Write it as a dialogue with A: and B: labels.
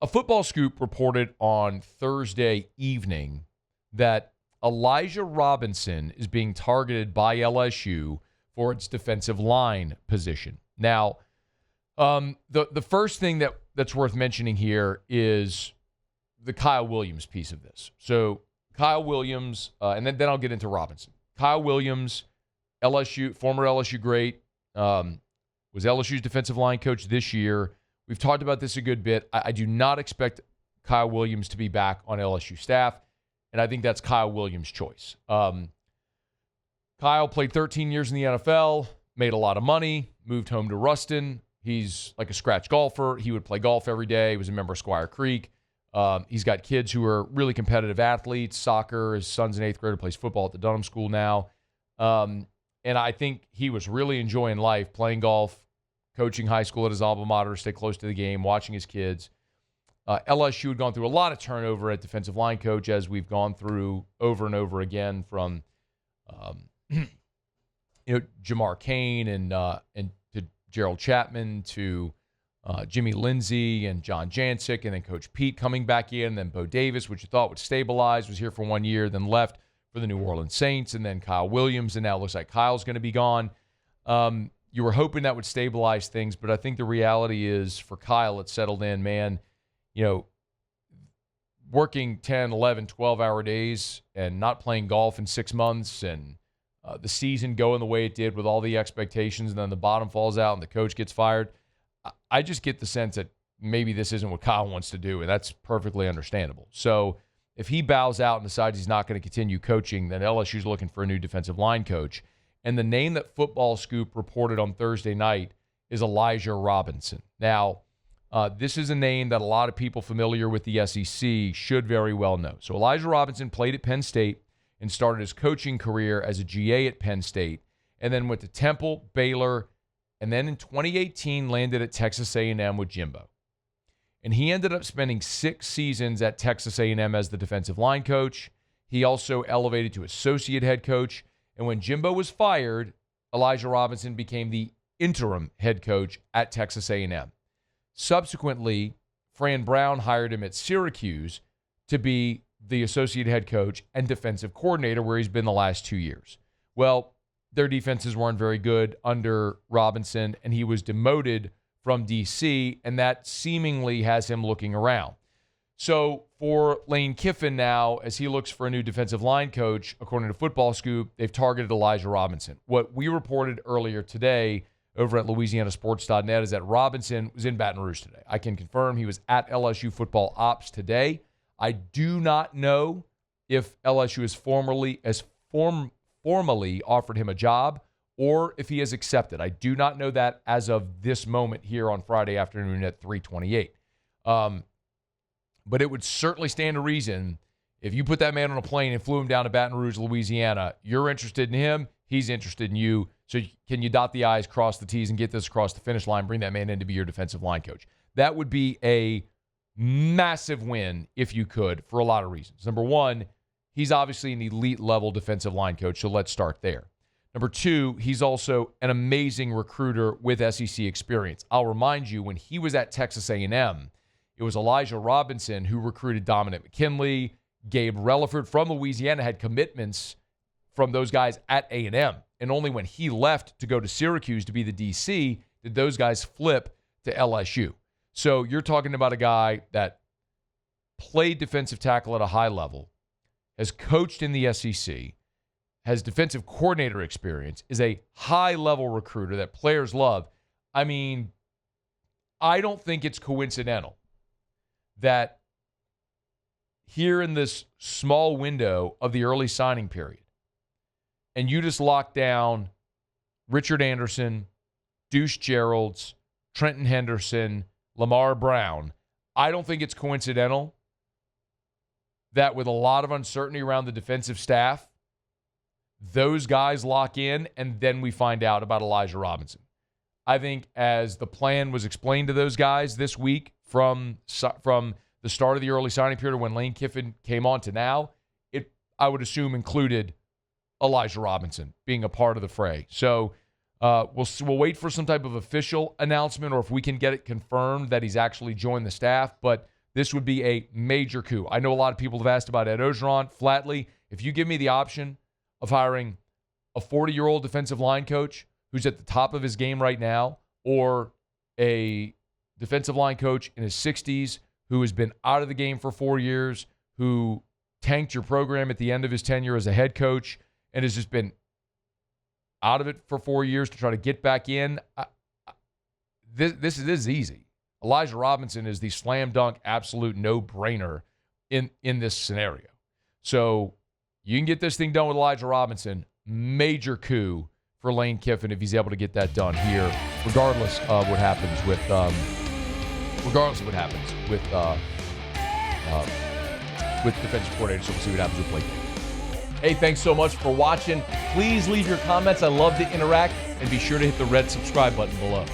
A: A Football Scoop reported on Thursday evening that Elijah Robinson is being targeted by LSU for its defensive line position. Now, the first thing that's worth mentioning here is the Kyle Williams piece of this. So Kyle Williams, and then I'll get into Robinson. Kyle Williams, LSU, former LSU great, was LSU's defensive line coach this year. We've talked about this a good bit. I do not expect Kyle Williams to be back on LSU staff, and I think that's Kyle Williams' choice. Kyle played 13 years in the NFL, made a lot of money, moved home to Ruston. He's like a scratch golfer. He would play golf every day. He was a member of Squire Creek. He's got kids who are really competitive athletes, soccer. His son's an 8th grader, plays football at the Dunham School now. And I think he was really enjoying life, playing golf, coaching high school at his alma mater, stay close to the game, watching his kids. LSU had gone through a lot of turnover at defensive line coach, as we've gone through over and over again, from Jamar Cain and to Gerald Chapman to Jimmy Lindsey and John Jancic, and then Coach Pete coming back in, and then Bo Davis, which you thought would stabilize, was here for 1 year, then left for the New Orleans Saints, and then Kyle Williams, and now it looks like Kyle's going to be gone. You were hoping that would stabilize things, but I think the reality is for Kyle, it's settled in, man. Working 10, 11, 12-hour days and not playing golf in 6 months, and the season going the way it did with all the expectations, and then the bottom falls out and the coach gets fired. I just get the sense that maybe this isn't what Kyle wants to do, and that's perfectly understandable. So if he bows out and decides he's not going to continue coaching, then LSU's looking for a new defensive line coach. And the name that Football Scoop reported on Thursday night is Elijah Robinson. Now, this is a name that a lot of people familiar with the SEC should very well know. So Elijah Robinson played at Penn State and started his coaching career as a GA at Penn State, and then went to Temple, Baylor, and then in 2018 landed at Texas A&M with Jimbo. And he ended up spending 6 seasons at Texas A&M as the defensive line coach. He also elevated to associate head coach. And when Jimbo was fired, Elijah Robinson became the interim head coach at Texas A&M. Subsequently, Fran Brown hired him at Syracuse to be the associate head coach and defensive coordinator, where he's been the last 2 years. Well, their defenses weren't very good under Robinson, and he was demoted from D.C., and that seemingly has him looking around. So for Lane Kiffin now, as he looks for a new defensive line coach, according to Football Scoop, they've targeted Elijah Robinson. What we reported earlier today over at LouisianaSports.net is that Robinson was in Baton Rouge today. I can confirm he was at LSU football ops today. I do not know if LSU has formally offered him a job or if he has accepted. I do not know that as of this moment here on Friday afternoon at 3:28. But it would certainly stand to reason if you put that man on a plane and flew him down to Baton Rouge, Louisiana, you're interested in him, he's interested in you. So can you dot the I's, cross the T's, and get this across the finish line, bring that man in to be your defensive line coach? That would be a massive win if you could, for a lot of reasons. Number one, he's obviously an elite-level defensive line coach, so let's start there. Number two, he's also an amazing recruiter with SEC experience. I'll remind you, when he was at Texas A&M, it was Elijah Robinson who recruited Dominic McKinley. Gabe Relaford from Louisiana had commitments from those guys at A&M. And only when he left to go to Syracuse to be the DC did those guys flip to LSU. So you're talking about a guy that played defensive tackle at a high level, has coached in the SEC, has defensive coordinator experience, is a high-level recruiter that players love. I mean, I don't think it's coincidental that here in this small window of the early signing period, and you just lock down Richard Anderson, Deuce Geralds, Trenton Henderson, Lamar Brown, I don't think it's coincidental that with a lot of uncertainty around the defensive staff, those guys lock in, and then we find out about Elijah Robinson. I think as the plan was explained to those guys this week from the start of the early signing period when Lane Kiffin came on to now, it, I would assume, included Elijah Robinson being a part of the fray. So we'll wait for some type of official announcement, or if we can get it confirmed that he's actually joined the staff. But this would be a major coup. I know a lot of people have asked about Ed Orgeron. Flatly, if you give me the option of hiring a 40-year-old defensive line coach who's at the top of his game right now, or a defensive line coach in his 60s who has been out of the game for 4 years, who tanked your program at the end of his tenure as a head coach and has just been out of it for 4 years to try to get back in, this is easy. Elijah Robinson is the slam dunk, absolute no-brainer in this scenario. So you can get this thing done with Elijah Robinson. Major coup for Lane Kiffin if he's able to get that done here, regardless of what happens with defensive coordinator. So we'll see what happens with Blake.
B: Hey, thanks so much for watching. Please leave your comments. I love to interact, and be sure to hit the red subscribe button below.